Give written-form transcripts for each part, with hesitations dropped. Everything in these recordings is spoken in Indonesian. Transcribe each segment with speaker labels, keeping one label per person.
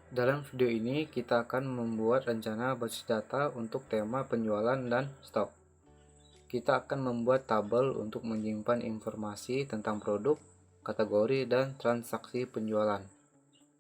Speaker 1: Dalam video ini kita akan membuat rencana basis data untuk tema penjualan dan stok. Kita akan membuat tabel untuk menyimpan informasi tentang produk, kategori, dan transaksi penjualan.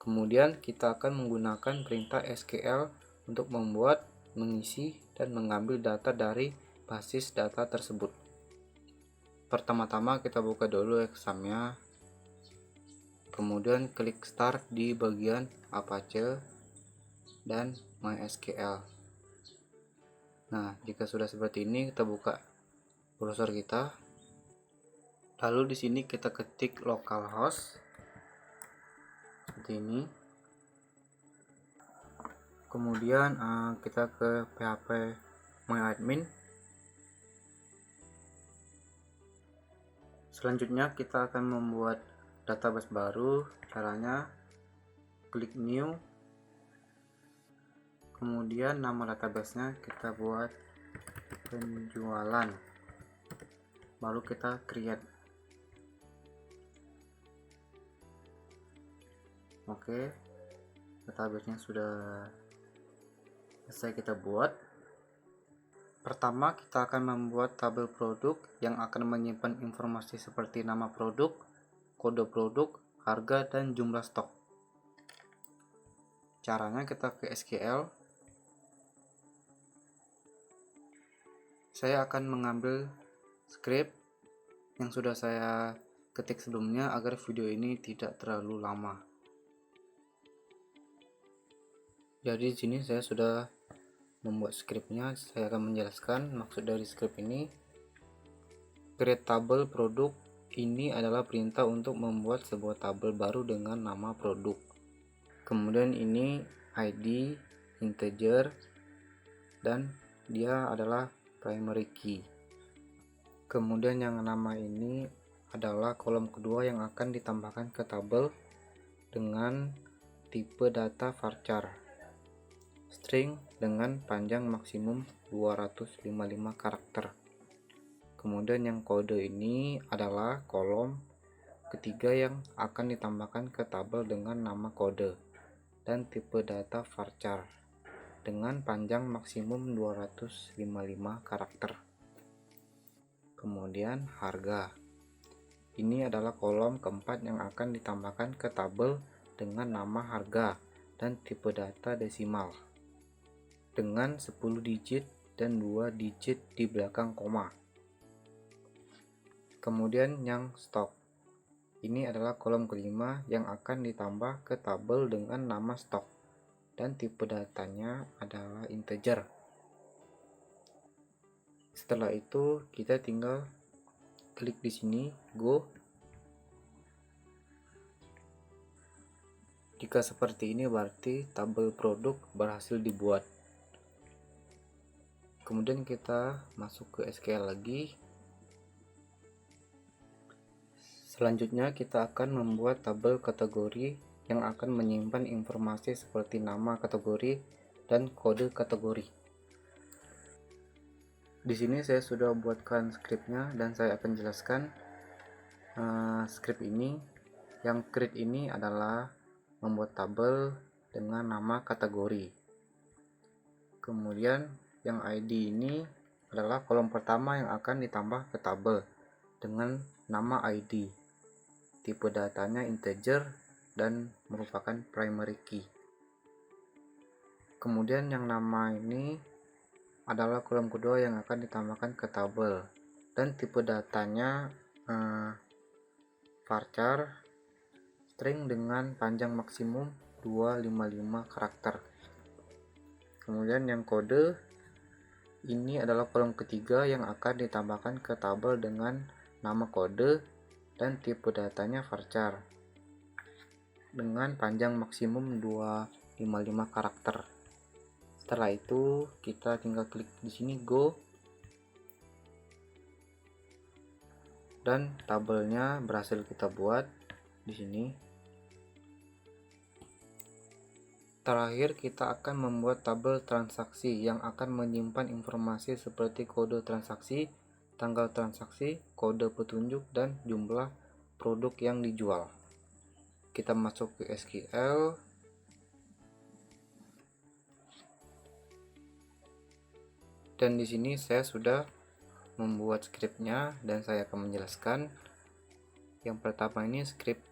Speaker 1: Kemudian kita akan menggunakan perintah SQL untuk membuat, mengisi, dan mengambil data dari basis data tersebut. Pertama-tama kita buka dulu examnya. Kemudian klik start di bagian Apache dan MySQL. Nah, jika sudah seperti ini, kita buka browser kita. Lalu di sini kita ketik localhost seperti ini. Kemudian kita ke PHP MyAdmin. Selanjutnya kita akan membuat database baru. Caranya klik new. Kemudian nama databasenya kita buat penjualan. Baru kita create. Oke, databasenya sudah selesai kita buat. Pertama, kita akan membuat tabel produk yang akan menyimpan informasi seperti nama produk, kode produk, harga, dan jumlah stok. Caranya kita ke SQL. Saya akan mengambil script yang sudah saya ketik sebelumnya agar video ini tidak terlalu lama. Jadi di sini saya sudah membuat scriptnya. Saya akan menjelaskan maksud dari script ini. Create tabel produk ini adalah perintah untuk membuat sebuah tabel baru dengan nama produk. Kemudian ini ID integer dan dia adalah primary key. Kemudian yang nama ini adalah kolom kedua yang akan ditambahkan ke tabel dengan tipe data varchar string dengan panjang maksimum 255 karakter. Kemudian yang kode ini adalah kolom ketiga yang akan ditambahkan ke tabel dengan nama kode dan tipe data varchar dengan panjang maksimum 255 karakter. Kemudian harga. Ini adalah kolom keempat yang akan ditambahkan ke tabel dengan nama harga dan tipe data desimal dengan 10 digit dan 2 digit di belakang koma. Kemudian yang stok. Ini adalah kolom kelima yang akan ditambah ke tabel dengan nama stok dan tipe datanya adalah integer. Setelah itu kita tinggal klik di sini go. Jika seperti ini berarti tabel produk berhasil dibuat. Kemudian kita masuk ke SQL lagi. Selanjutnya kita akan membuat tabel kategori yang akan menyimpan informasi seperti nama kategori dan kode kategori. Di sini saya sudah buatkan scriptnya dan saya akan jelaskan script ini. Yang create ini adalah membuat tabel dengan nama kategori. Kemudian yang ID ini adalah kolom pertama yang akan ditambah ke tabel dengan nama ID. Tipe datanya integer dan merupakan primary key. Kemudian yang nama ini adalah kolom kedua yang akan ditambahkan ke tabel dan tipe datanya varchar string dengan panjang maksimum 255 karakter. Kemudian yang kode ini adalah kolom ketiga yang akan ditambahkan ke tabel dengan nama kode dan tipe datanya varchar dengan panjang maksimum 255 karakter. Setelah itu kita tinggal klik di sini go dan tabelnya berhasil kita buat di sini. Terakhir kita akan membuat tabel transaksi yang akan menyimpan informasi seperti kode transaksi, tanggal transaksi, kode petunjuk, dan jumlah produk yang dijual. Kita masuk ke SQL. Dan di sini saya sudah membuat skripnya dan saya akan menjelaskan. Yang pertama ini script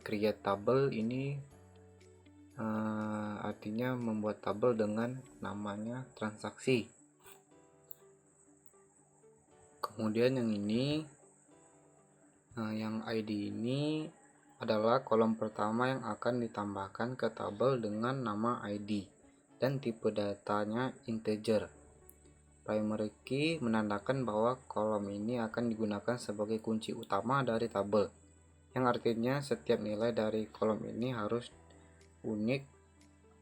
Speaker 1: create table ini artinya membuat tabel dengan namanya transaksi. Kemudian yang ini yang ID ini adalah kolom pertama yang akan ditambahkan ke tabel dengan nama ID dan tipe datanya integer. Primary key menandakan bahwa kolom ini akan digunakan sebagai kunci utama dari tabel, yang artinya setiap nilai dari kolom ini harus unik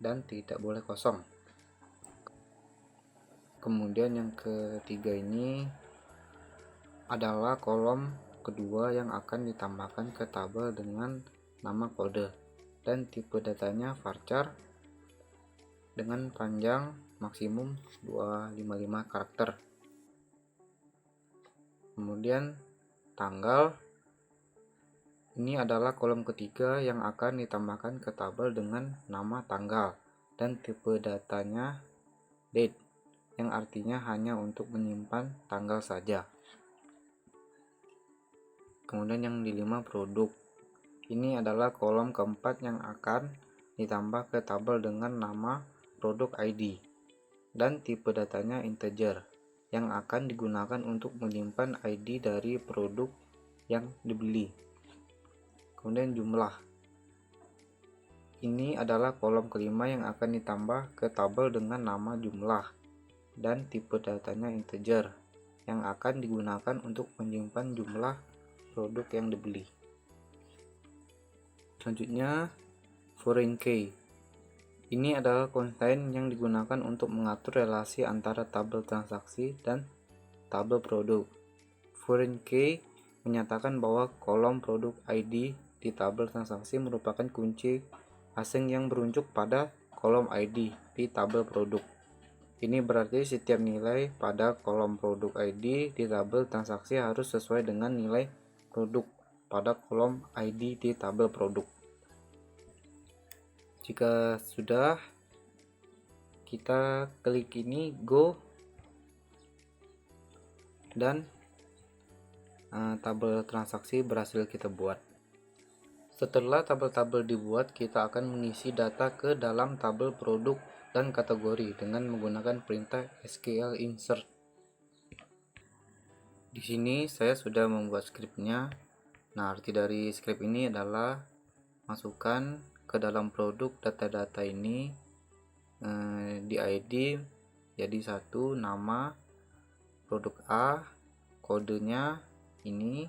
Speaker 1: dan tidak boleh kosong. Kemudian yang ketiga ini adalah kolom kedua yang akan ditambahkan ke tabel dengan nama kode dan tipe datanya varchar dengan panjang maksimum 255 karakter. Kemudian tanggal ini adalah kolom ketiga yang akan ditambahkan ke tabel dengan nama tanggal dan tipe datanya date, yang artinya hanya untuk menyimpan tanggal saja. Kemudian yang kelima produk. Ini adalah kolom keempat yang akan ditambah ke tabel dengan nama produk ID dan tipe datanya integer, yang akan digunakan untuk menyimpan ID dari produk yang dibeli. Kemudian jumlah. Ini adalah kolom kelima yang akan ditambah ke tabel dengan nama jumlah dan tipe datanya integer, yang akan digunakan untuk menyimpan jumlah produk yang dibeli. Selanjutnya foreign key. Ini adalah konten yang digunakan untuk mengatur relasi antara tabel transaksi dan tabel produk. Foreign key menyatakan bahwa kolom produk ID di tabel transaksi merupakan kunci asing yang merujuk pada kolom ID di tabel produk. Ini berarti setiap nilai pada kolom produk ID di tabel transaksi harus sesuai dengan nilai produk pada kolom ID di tabel produk. Jika sudah, kita klik ini go dan tabel transaksi berhasil kita buat. Setelah tabel-tabel dibuat, kita akan mengisi data ke dalam tabel produk dan kategori dengan menggunakan perintah SQL insert. Di sini saya sudah membuat skripnya. Nah, arti dari skrip ini adalah masukkan ke dalam produk data-data ini di ID jadi satu, nama produk A, kodenya ini,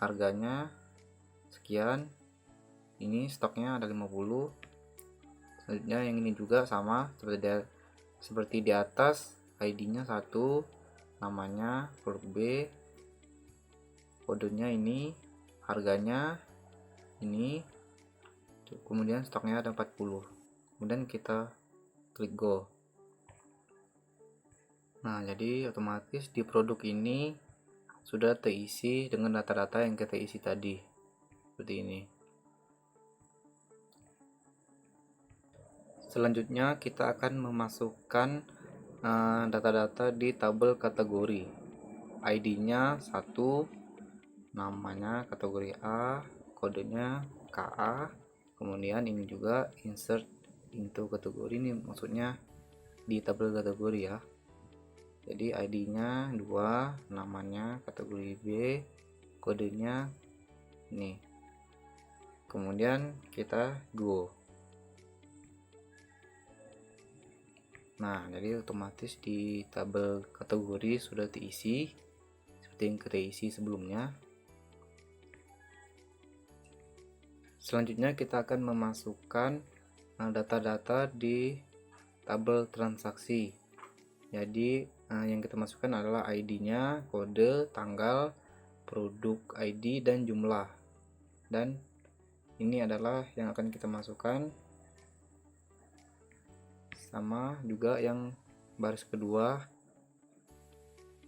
Speaker 1: harganya sekian, ini stoknya ada 50. Selanjutnya yang ini juga sama seperti di atas, ID-nya 1, namanya produk B, kodenya ini, harganya ini, kemudian stoknya ada 40. Kemudian kita klik go. Nah, jadi otomatis di produk ini sudah terisi dengan data-data yang kita isi tadi, seperti ini. Selanjutnya kita akan memasukkan data-data di tabel kategori. ID-nya 1, namanya kategori A, kodenya KA. Kemudian ini juga insert into kategori, ini maksudnya di tabel kategori ya. Jadi ID-nya 2, namanya kategori B, kodenya ini. Kemudian kita go. Nah, jadi otomatis di tabel kategori sudah terisi seperti yang kita isi sebelumnya. Selanjutnya kita akan memasukkan data-data di tabel transaksi. Jadi yang kita masukkan adalah ID-nya, kode, tanggal, produk ID, dan jumlah. Dan ini adalah yang akan kita masukkan, sama juga yang baris kedua.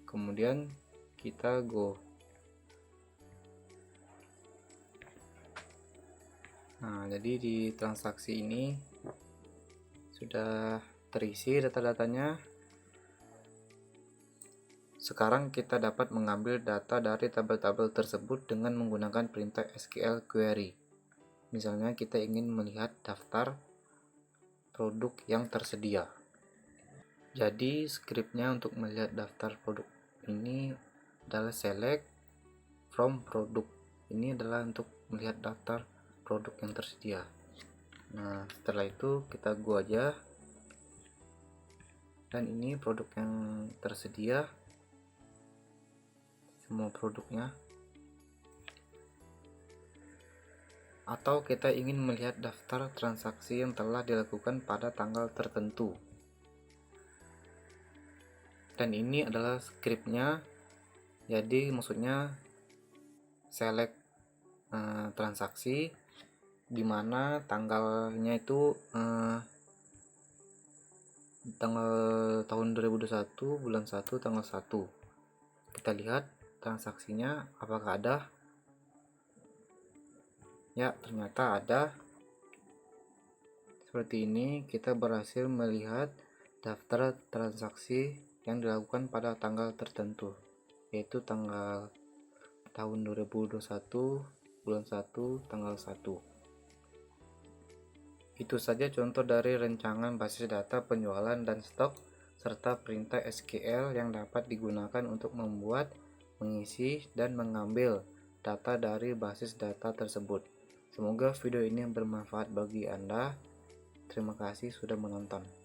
Speaker 1: Kemudian kita go. Nah, jadi di transaksi ini sudah terisi data-datanya. Sekarang kita dapat mengambil data dari tabel-tabel tersebut dengan menggunakan perintah SQL query. Misalnya kita ingin melihat daftar produk yang tersedia. Jadi skripnya untuk melihat daftar produk ini adalah select from produk. Ini adalah untuk melihat daftar produk yang tersedia. Nah, setelah itu kita go aja. Dan ini produk yang tersedia, semua produknya. Atau kita ingin melihat daftar transaksi yang telah dilakukan pada tanggal tertentu. Dan ini adalah skripnya. Jadi maksudnya select transaksi dimana tanggalnya itu tanggal tahun 2021 bulan 1 tanggal 1. Kita lihat transaksinya apakah ada. Ya, ternyata ada. Seperti ini kita berhasil melihat daftar transaksi yang dilakukan pada tanggal tertentu, yaitu tanggal tahun 2021 bulan 1 tanggal 1. Itu saja contoh dari rancangan basis data penjualan dan stok serta perintah SQL yang dapat digunakan untuk membuat, mengisi, dan mengambil data dari basis data tersebut. Semoga video ini bermanfaat bagi Anda. Terima kasih sudah menonton.